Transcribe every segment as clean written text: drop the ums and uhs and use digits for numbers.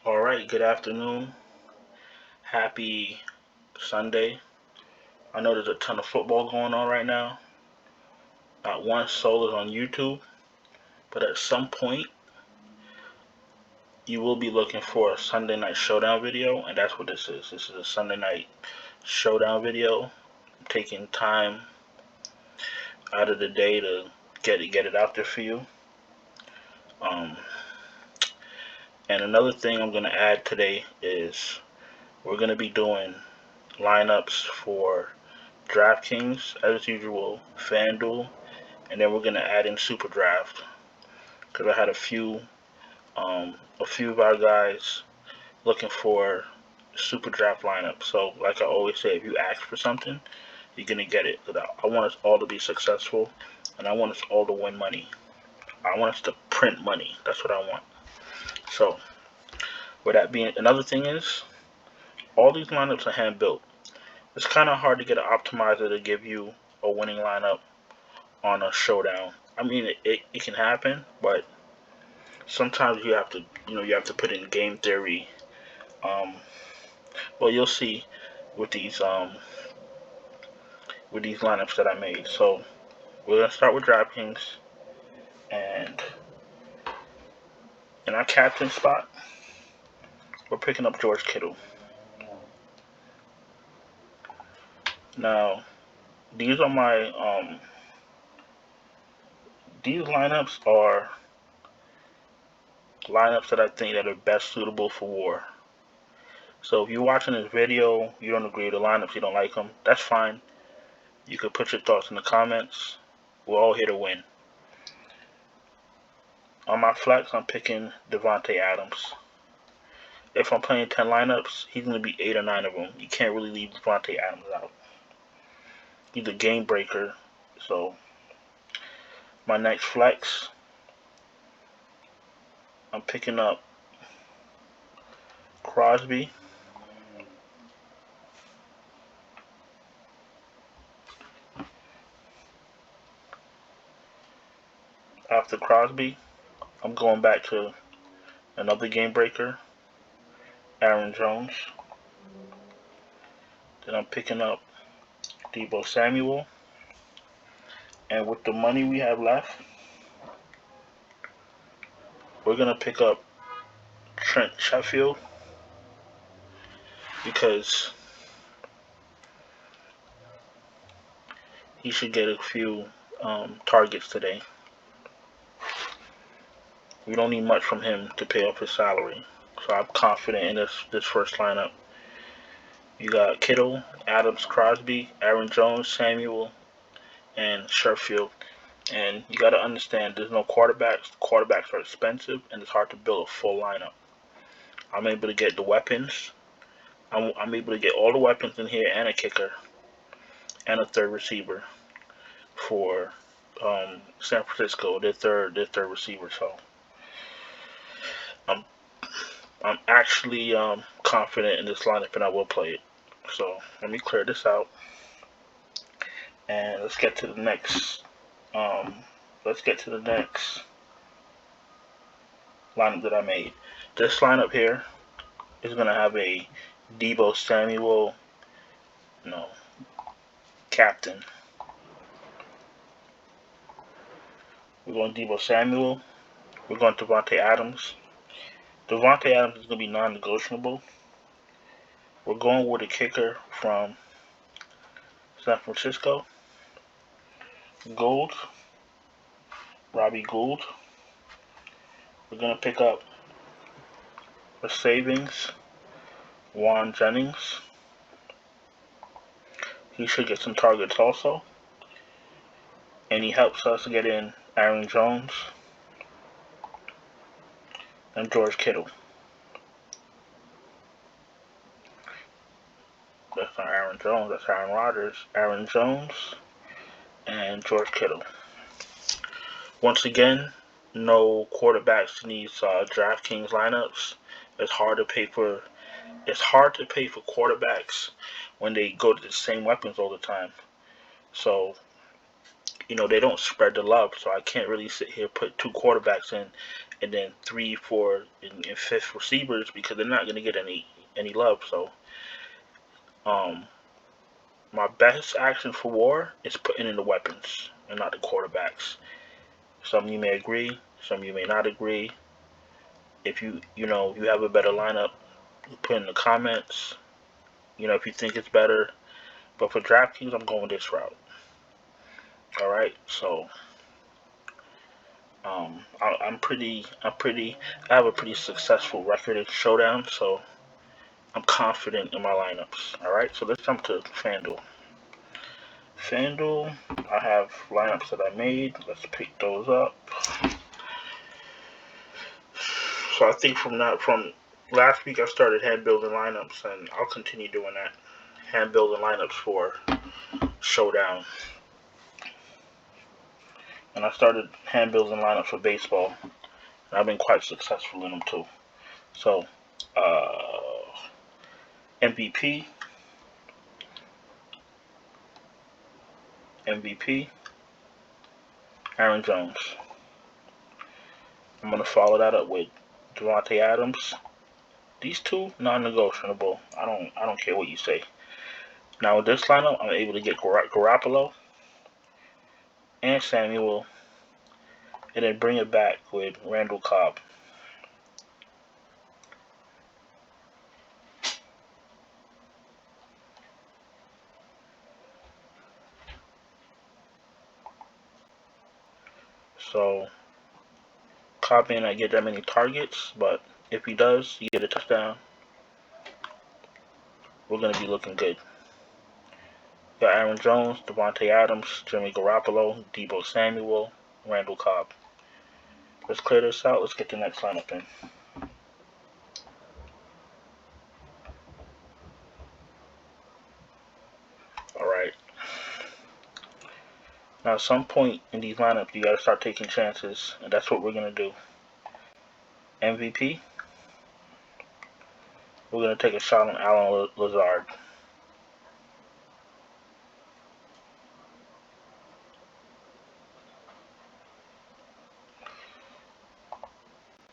Alright, good afternoon. Happy Sunday. I know there's a ton of football going on right now. Not one soul is on YouTube, but at some point you will be looking for a Sunday night showdown video, and that's what this is. This is a Sunday night showdown video. I'm taking time out of the day to get it out there for you. Um, and another thing I'm gonna add today is we're gonna be doing lineups for Draftkings as usual, Fanduel, and then we're gonna add in Superdraft because I had a few of our guys looking for Superdraft lineup. So, like I always say, if you ask for something, you're gonna get it. I want us all to be successful, and I want us all to win money. I want us to print money. That's what I want. So, with that being, another thing is, all these lineups are hand built. It's kind of hard to get an optimizer to give you a winning lineup on a showdown. I mean, it can happen, but sometimes you have to put in game theory. Um, well, you'll see with these lineups that I made. So we're gonna start with Draftkings, and in our captain spot, we're picking up George Kittle. Now, these are my these lineups that I think that are best suitable for war. So if you're watching this video, you don't agree with the lineups, you don't like them, that's fine. You could put your thoughts in the comments. We're all here to win. On my flex, I'm picking Davante Adams. If I'm playing 10 lineups, he's going to be 8 or 9 of them. You can't really leave Davante Adams out. He's a game breaker. So, my next flex, I'm picking up Crosby. After Crosby, I'm going back to another game breaker, Aaron Jones. Then I'm picking up Deebo Samuel. And with the money we have left, we're going to pick up Trent Sheffield because he should get a few targets today. We don't need much from him to pay off his salary. So I'm confident in this first lineup. You got Kittle, Adams, Crosby, Aaron Jones, Samuel, and Sheffield. And you got to understand, there's no quarterbacks. Quarterbacks are expensive, and it's hard to build a full lineup. I'm able to get the weapons. I'm able to get all the weapons in here and a kicker and a third receiver for San Francisco, their third receiver. So I'm I'm actually confident in this lineup, and I will play it. So let me clear this out, and let's get to the next. Um, let's get to the next lineup that I made. This lineup here is gonna have a Deebo Samuel, no, captain. We're going Deebo Samuel. We're going Davante Adams. Davante Adams is gonna be non-negotiable. We're going with a kicker from San Francisco, Gould, Robbie Gould. We're gonna pick up a savings, Juan Jennings. He should get some targets also. And he helps us get in Aaron Jones and George Kittle. That's not Aaron Jones, that's Aaron Rodgers. Aaron Jones and George Kittle. Once again, no quarterbacks in these DraftKings lineups. It's hard to pay for quarterbacks when they go to the same weapons all the time. So they don't spread the love, so I can't really sit here put 2 quarterbacks in and then 3, 4, and 5th receivers because they're not going to get any love. So my best action for war is putting in the weapons and not the quarterbacks. Some of you may agree, some of you may not agree. If you have a better lineup, put in the comments. If you think it's better. But for Draftkings, I'm going this route. All right, so I have a pretty successful record in Showdown, so I'm confident in my lineups. All right, so let's jump to Fanduel. Fanduel, I have lineups that I made. Let's pick those up. So I think from last week I started hand building lineups, and I'll continue doing that. Hand building lineups for Showdown. And I started hand building lineups for baseball, and I've been quite successful in them too. So, MVP, Aaron Jones. I'm gonna follow that up with Devontae Adams. These two non-negotiable. I don't care what you say. Now with this lineup, I'm able to get Garoppolo and Samuel, and then bring it back with Randall Cobb. So Cobb may not get that many targets, but if he does, you get a touchdown. We're gonna be looking good. Got Aaron Jones, Devontae Adams, Jimmy Garoppolo, Deebo Samuel, Randall Cobb. Let's clear this out. Let's get the next lineup in. Alright. Now at some point in these lineups, you gotta start taking chances, and that's what we're gonna do. MVP, we're gonna take a shot on Allen Lazard.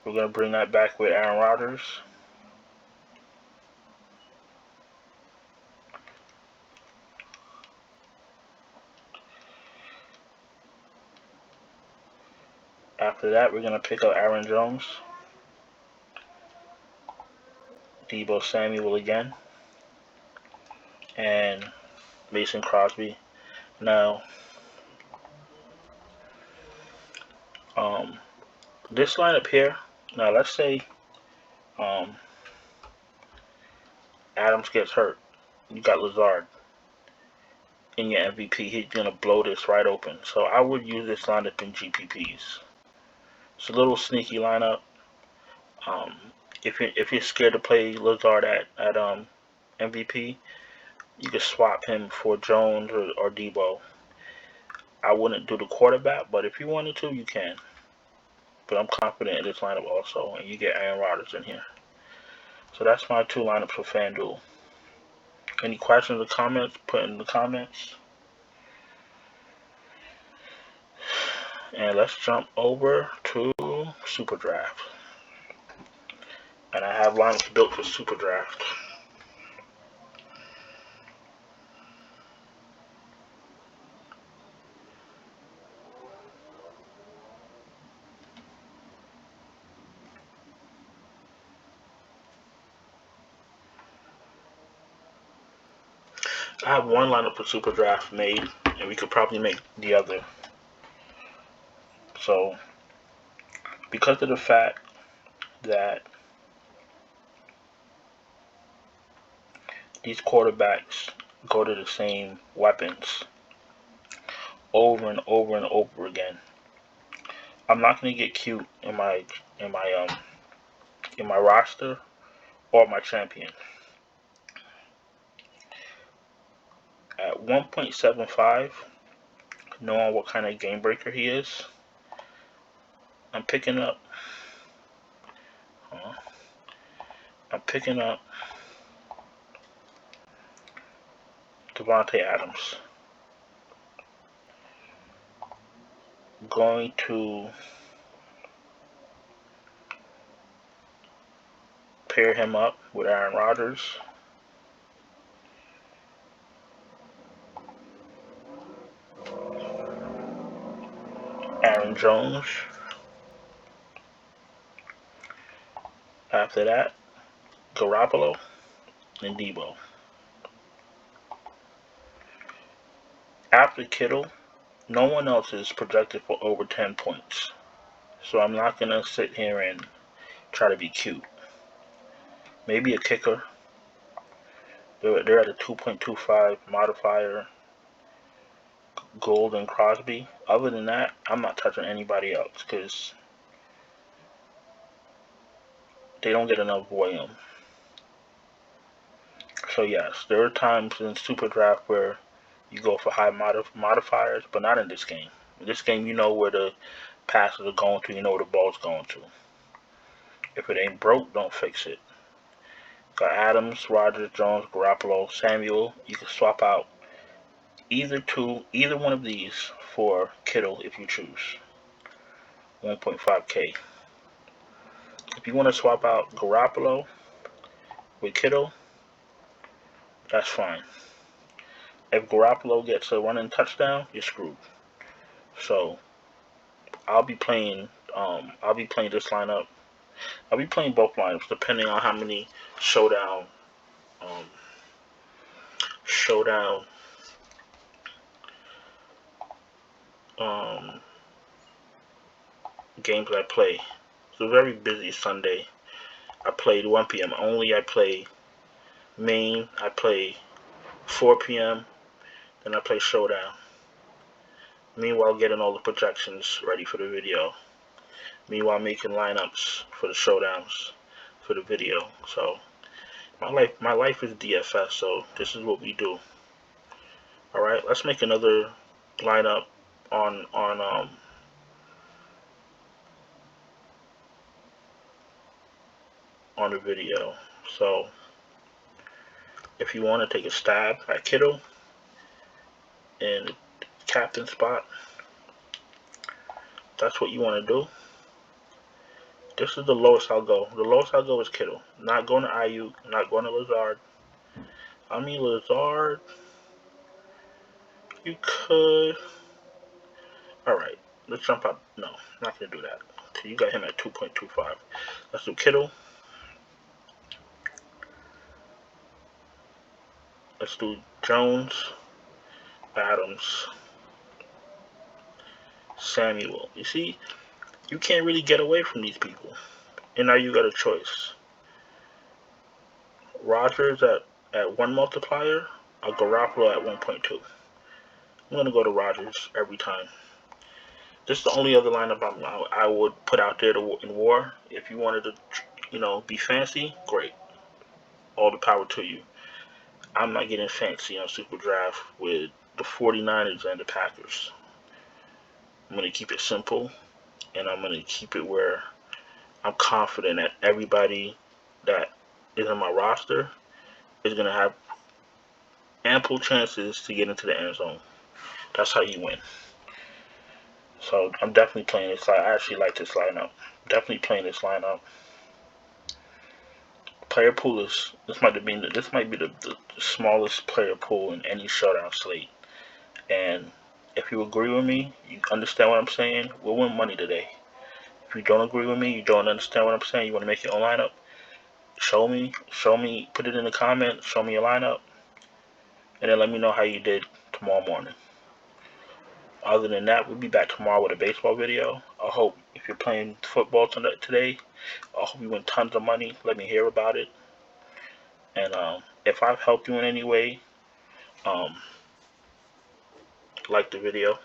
We're gonna bring that back with Aaron Rodgers. After that, we're gonna pick up Aaron Jones, Deebo Samuel again, and Mason Crosby. Now, this lineup here. Now, let's say Adams gets hurt. You got Lazard in your MVP. He's gonna blow this right open. So I would use this lineup in GPPs. It's a little sneaky lineup. If you're scared to play Lazard at MVP, you can swap him for Jones or Deebo. I wouldn't do the quarterback, but if you wanted to, you can. But I'm confident in this lineup also, and you get Aaron Rodgers in here. So that's my 2 lineups for Fanduel. Any questions or comments, put in the comments. And let's jump over to Superdraft. And I have lineups built for Superdraft. I have one lineup for Superdraft made, and we could probably make the other. So, because of the fact that these quarterbacks go to the same weapons over and over and over again, I'm not going to get cute in my roster or my champion. At 1.75, knowing what kind of game breaker he is, I'm picking up Devontae Adams. going to pair him up with Aaron Rodgers. Aaron Jones. After that, Garoppolo and Debo. After Kittle, no one else is projected for over 10 points. So I'm not going to sit here and try to be cute. Maybe a kicker. They're at a 2.25 modifier. Gold and Crosby. Other than that, I'm not touching anybody else because they don't get enough volume. So yes, there are times in Superdraft where you go for high modifiers, but not in this game. In this game, you know where the passes are going to, you know where the ball's going to. If it ain't broke, don't fix it. Got Adams, Rodgers, Jones, Garoppolo, Samuel. You can swap out either one of these for Kittle if you choose. 1.5K. If you want to swap out Garoppolo with Kittle, that's fine. If Garoppolo gets a running touchdown, you're screwed. So I'll be playing this lineup. I'll be playing both lineups depending on how many showdown um, um, games I play. It's a very busy Sunday. I played 1 p.m. only. I play main. I play 4 p.m. Then I play Showdown. Meanwhile, getting all the projections ready for the video. Meanwhile, making lineups for the showdowns for the video. So my life is DFS. So this is what we do. All right, let's make another lineup on the video. So if you want to take a stab at Kittle in the captain spot, that's what you want to do. This is the lowest I'll go. The lowest I'll go is Kittle. Not going to Ayuk, not going to Lazard. I mean, Lazard, you could. Alright, let's jump up. No, not going to do that. You got him at 2.25. Let's do Kittle. Let's do Jones, Adams, Samuel. You see, you can't really get away from these people. And now you got a choice. Rodgers at 1 multiplier, or Garoppolo at 1.2. I'm going to go to Rodgers every time. This is the only other lineup I would put out there in war. If you wanted to, be fancy, great. All the power to you. I'm not getting fancy on Superdraft with the 49ers and the Packers. I'm going to keep it simple, and I'm going to keep it where I'm confident that everybody that is in my roster is going to have ample chances to get into the end zone. That's how you win. So I'm definitely playing this. I actually like this lineup. Definitely playing this lineup. Player pool is this might be the smallest player pool in any showdown slate. And if you agree with me, you understand what I'm saying, we'll win money today. If you don't agree with me, you don't understand what I'm saying, you want to make your own lineup, show me, put it in the comments, show me your lineup, and then let me know how you did tomorrow morning. Other than that, we'll be back tomorrow with a baseball video. I hope if you're playing football today, I hope you win tons of money. Let me hear about it. And if I've helped you in any way, like the video.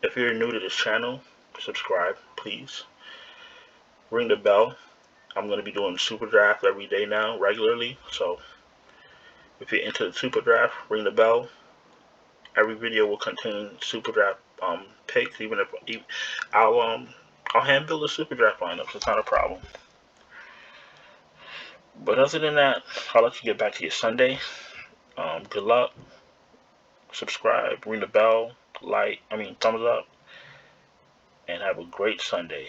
If you're new to this channel, subscribe, please. Ring the bell. I'm going to be doing Super Draft every day now, regularly. So if you're into the Super Draft, ring the bell. Every video will contain Super Draft picks. Even if I'll hand build a Super Draft lineup, so it's not a problem. But other than that, I'll let you get back to your Sunday. Good luck. Subscribe, ring the bell, thumbs up. and have a great Sunday.